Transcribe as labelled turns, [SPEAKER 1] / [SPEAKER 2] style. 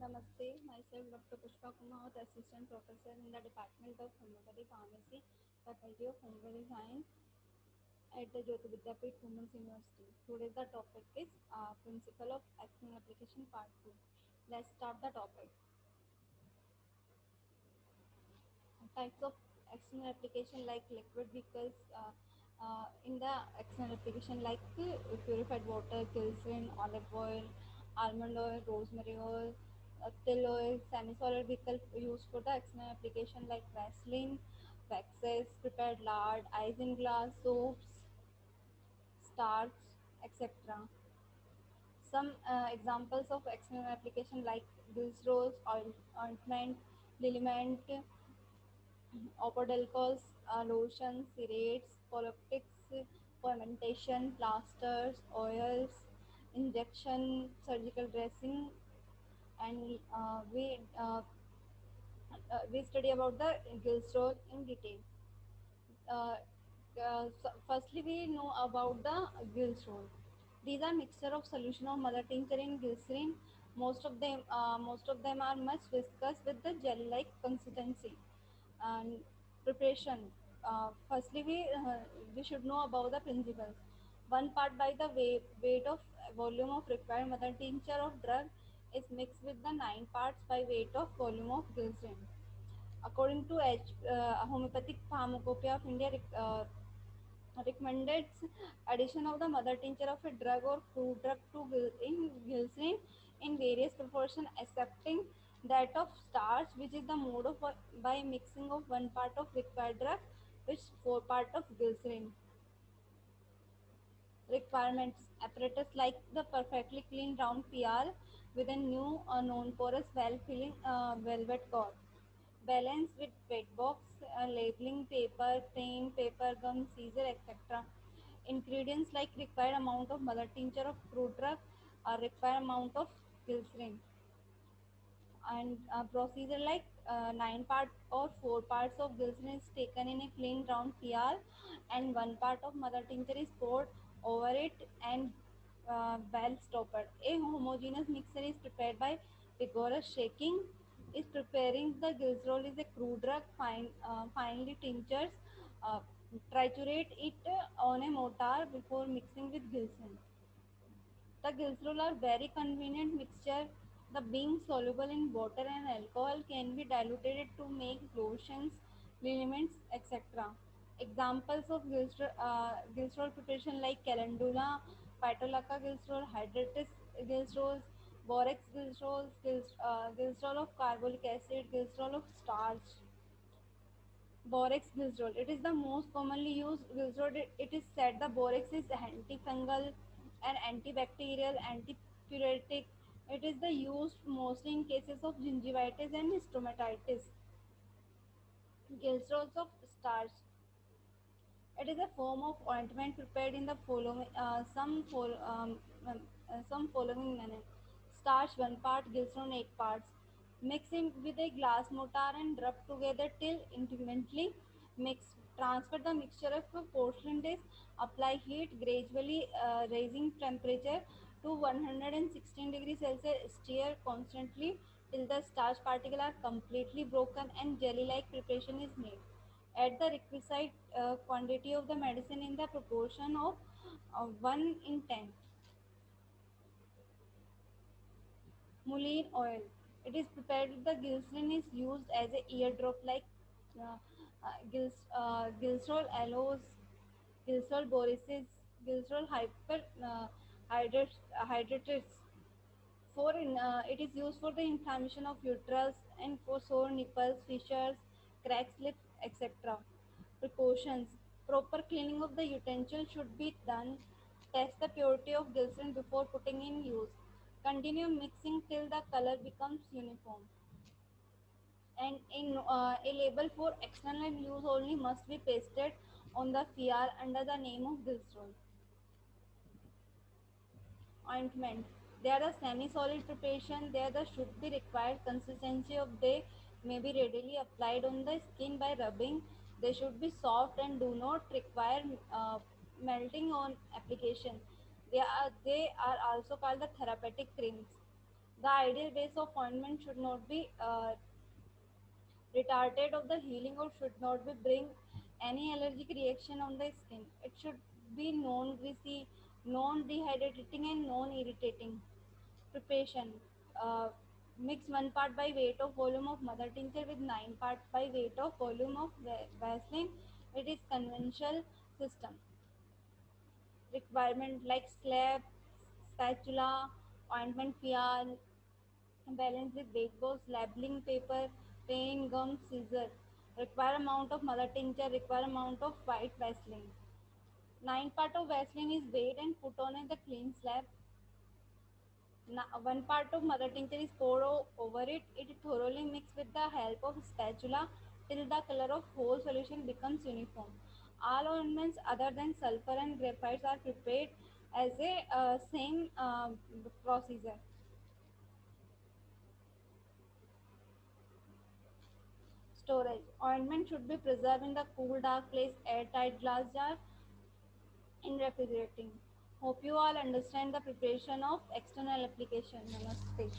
[SPEAKER 1] Namaste, myself Dr. Pushpa Kumar, Assistant Professor in the Department of Homeopathy Pharmacy, Faculty of Homeopathy Science at the Jyoti Vidyapeeth Women's University. Today the topic is Principle of Action Application Part 2. Let's start the topic. Types of external application like liquid vehicles in the external application like purified water, glycerin, olive oil, almond oil, rosemary oil, till oil, semi-solid vehicle used for the external application like Vaseline, waxes, prepared lard, isinglass, soaps, starch, etc. Some examples of external application like glycerols, ointment, liniment, opodelcos, lotions, cerates, polyptics, fermentation, plasters, oils, injection, surgical dressing, and we study about the glycerol in detail. Firstly, we know about the glycerol. These are mixture of solution of mother tincture in glycerin. Most of them are much viscous with the jelly-like consistency. And preparation. Firstly, we should know about the principles. One part by the weight of volume of required mother tincture of drug is mixed with the 9 parts by weight of volume of glycerin. According to Homeopathic Pharmacopoeia of India, recommended addition of the mother tincture of a drug or food drug to in glycerin in various proportion, accepting that of starch, which is the mode of by mixing of 1 part of required drug with 4 part of glycerin. Requirements: apparatus like the perfectly clean round PR with a new non-porous well-filling velvet core. Balance with wet box, labeling paper, pen, paper, gum, scissor, etc. Ingredients like required amount of mother tincture of crude drug or required amount of glycerin. And procedure like 9 part or 4 parts of glycerin is taken in a clean round PR and 1 part of mother tincture is poured over it and well stoppered. A homogeneous mixture is prepared by vigorous shaking. Is preparing the glycerol is a crude drug, finely tinctures, uh, triturate it on a mortar before mixing with glycerin. The glycerol are very convenient mixture. The being soluble in water and alcohol can be diluted to make lotions, liniments, etc. Examples of glycerol preparation like calendula, phytolacca glycerol, hydratus glycerols, borax glycerols, glycerol of carbolic acid, glycerol of starch. Borax glycerol. It is the most commonly used glycerol. It is said the borax is antifungal and antibacterial, antipyretic. It is the used mostly in cases of gingivitis and stomatitis. Glycerols of starch. It is a form of ointment prepared in the some following manner: starch 1 part, glycerin 8 parts. Mix it with a glass mortar and rub together till intimately mixed. Transfer the mixture of a porcelain dish. Apply heat gradually, raising temperature to 116 degrees Celsius. Stir constantly till the starch particles are completely broken and jelly-like preparation is made. Add the requisite quantity of the medicine in the proportion of 1 in 10. Mullein oil. It is prepared with the glycerin is used as a eardrop like uh, glycerol aloes, glycerol boraces, glycerol hydratus. It is used for the inflammation of uterus and for sore nipples, fissures, cracked lips, etc. Precautions: proper cleaning of the utensil should be done. Test the purity of glycerin before putting in use. Continue mixing till the color becomes uniform. And a label for external use only must be pasted on the PR under the name of glycerol. Ointment. They are the semi-solid preparation. They are the should be required consistency of they may be readily applied on the skin by rubbing. They should be soft and do not require melting on application. They are also called the therapeutic creams. The ideal base of ointment should not be retarded of the healing or should not be bring any allergic reaction on the skin. It should be non-greasy, non-dehydrating and non-irritating. Preparation. Uh, Mix 1 part by weight of volume of mother tincture with 9 part by weight of volume of Vaseline. It is conventional system. Requirement like slab, spatula, ointment PR, balance with weight box, labeling paper, pen, gum, scissor. Require amount of mother tincture, require amount of white Vaseline. 9 part of Vaseline is weighed and put on in the clean slab. 1 part of mother tincture is poured over it. It thoroughly mixed with the help of spatula till the color of whole solution becomes uniform. All ointments other than sulfur and graphites are prepared as a same procedure. Storage. Ointment should be preserved in the cool, dark place, airtight glass jar in refrigerating. Hope you all understand the preparation of external application. Namaste.